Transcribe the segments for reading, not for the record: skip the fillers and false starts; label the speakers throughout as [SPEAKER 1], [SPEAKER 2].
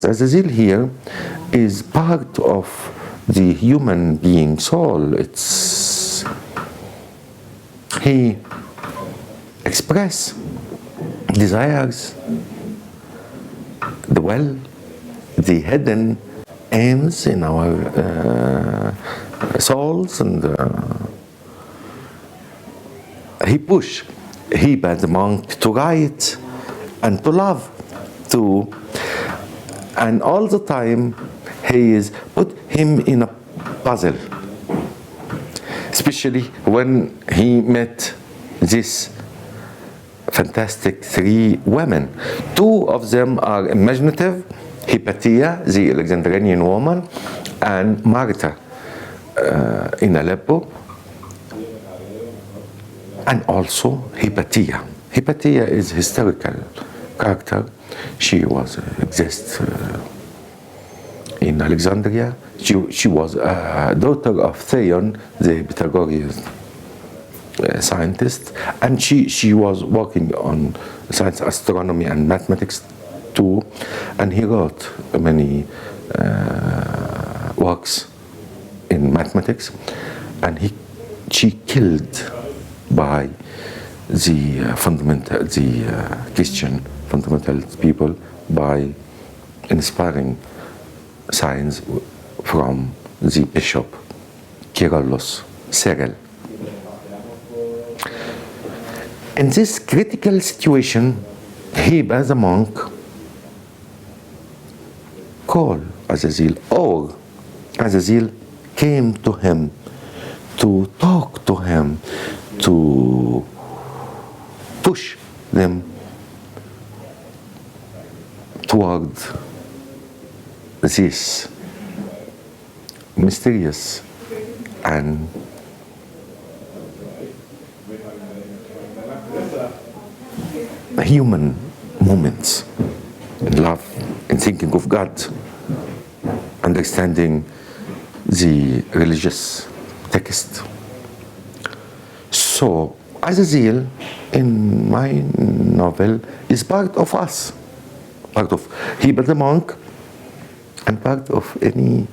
[SPEAKER 1] Zalazel here is part of the human being soul. He express desires, the the hidden aims in our souls, and he bade the monk to write and to love, and all the time he is put him in a puzzle, especially when he met these fantastic three women. Two of them are imaginative: Hypatia, the Alexandrian woman, and Martha in Aleppo, and also Hypatia. Hypatia is a historical character. She was exists in Alexandria. She was a daughter of Theon, the Pythagorean scientist, and she was working on science, astronomy, and mathematics too. And he wrote many works in mathematics, and she killed by the Christian fundamentalist people by inspiring science from the bishop Cyril. In this critical situation, he, as a monk, called Zalazel, or Zalazel came to him to talk to him, to push them toward this mysterious and human moments in love, in thinking of God, understanding the religious text. So, Zalazel in my novel is part of us, part of Heber the monk, and part of any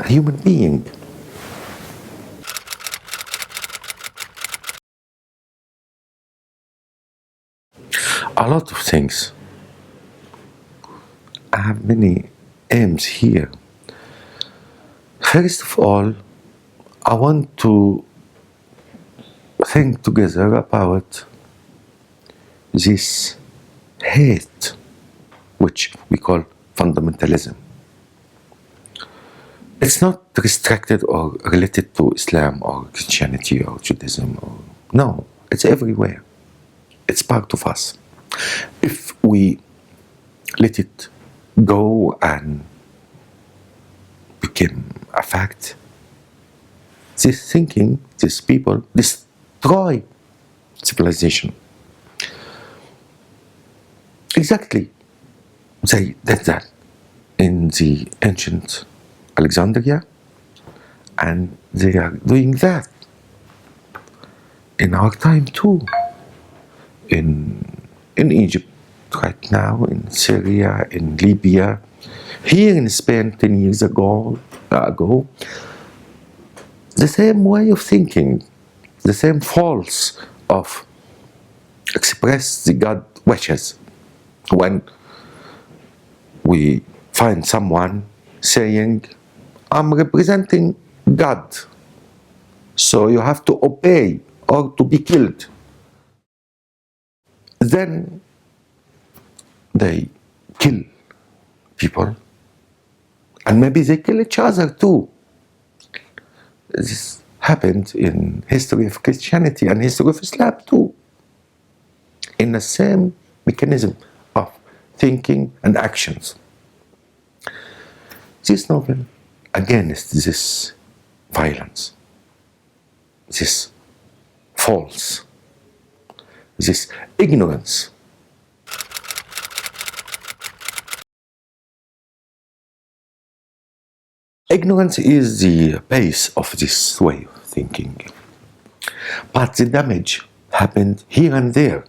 [SPEAKER 1] human being. A lot of things. I have many aims here. First of all, I want to think together about this hate, which we call fundamentalism. It's not restricted or related to Islam or Christianity or Judaism. No, it's everywhere. It's part of us. If we let it go and become a fact, this thinking, these people destroy civilization. Exactly, they did that in the ancient Alexandria, and they are doing that in our time too. In Egypt right now, in Syria, in Libya, here in Spain 10 years ago, the same way of thinking, the same faults of express the God wishes. When we find someone saying, I'm representing God, so you have to obey or to be killed, then they kill people, and maybe they kill each other too. This happened in history of Christianity and history of Islam too, in the same mechanism of thinking and actions. This novel against this violence, this false this ignorance. Ignorance is the base of this way of thinking. But the damage happened here and there.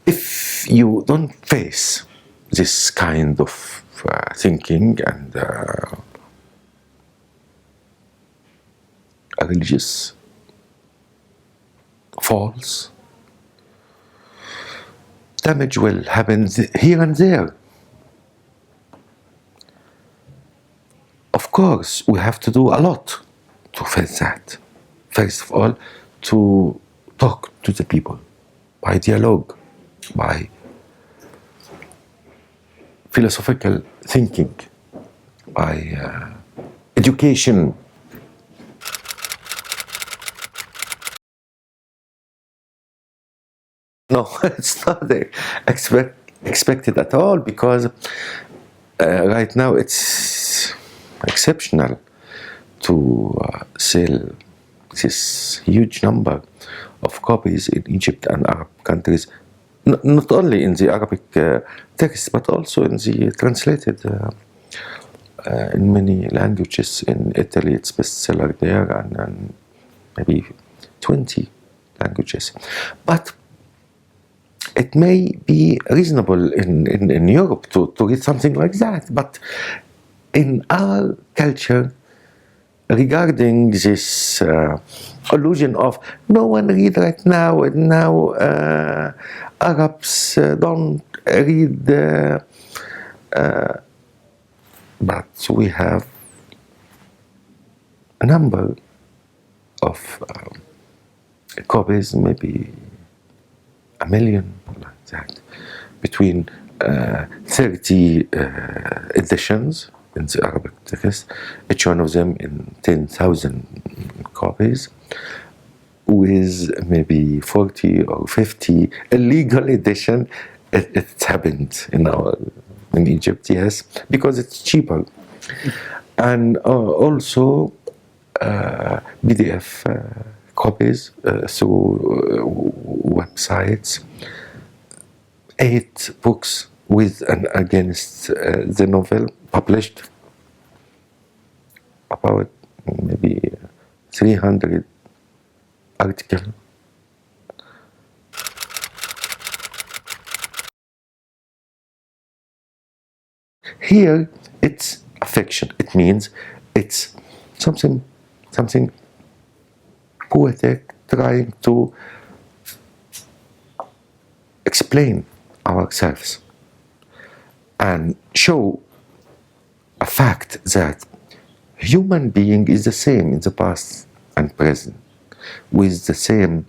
[SPEAKER 1] If you don't face this kind of thinking and religious faults, damage will happen here and there. Of course, we have to do a lot to face that. First of all, to talk to the people by dialogue, by philosophical thinking, by education. No, it's not expected at all, because right now it's exceptional to sell this huge number of copies in Egypt and Arab countries, not only in the Arabic text, but also in the translated in many languages. In Italy, it's bestseller there, and maybe 20 languages. But it may be reasonable in Europe to read something like that, but in our culture, regarding this illusion of no one read right now, and now Arabs don't read, but we have a number of copies, maybe 1 million, like that, between 30 editions in the Arabic text, each one of them in 10,000 copies, with maybe 40 or 50 illegal edition. It happened in Egypt, yes, because it's cheaper. And also PDF copies through websites, 8 books with and against the novel, published about maybe 300 articles. Here it's a fiction. It means it's something poetic, trying to explain ourselves and show a fact that human being is the same in the past and present, with the same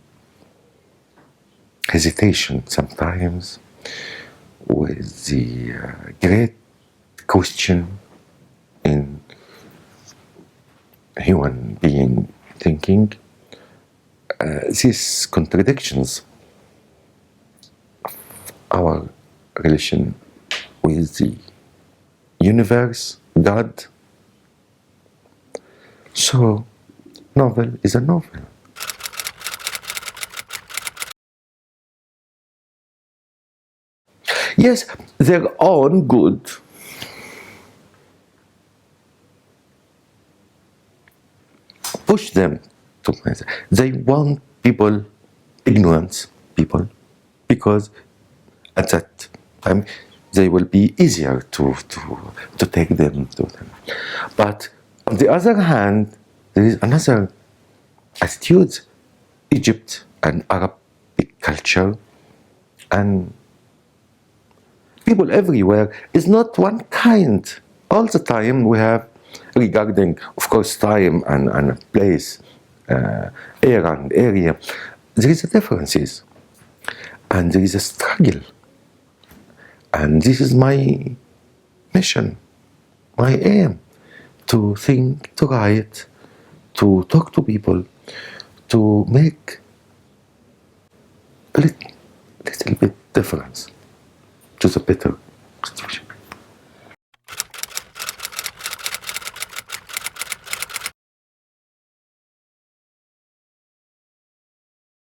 [SPEAKER 1] hesitation sometimes, with the great question in human being thinking, these contradictions, our relation with the universe, God. So, novel is a novel. Yes, their own good. Push them to. They want people, ignorant people, because at that time they will be easier to take them to them. But on the other hand, there is another attitude. Egypt and Arabic culture and people everywhere is not one kind. All the time we have, regarding, of course, time and place, era and area, there is a differences, and there is a struggle. And this is my mission, my aim, to think, to write, to talk to people, to make a little bit difference to the better situation.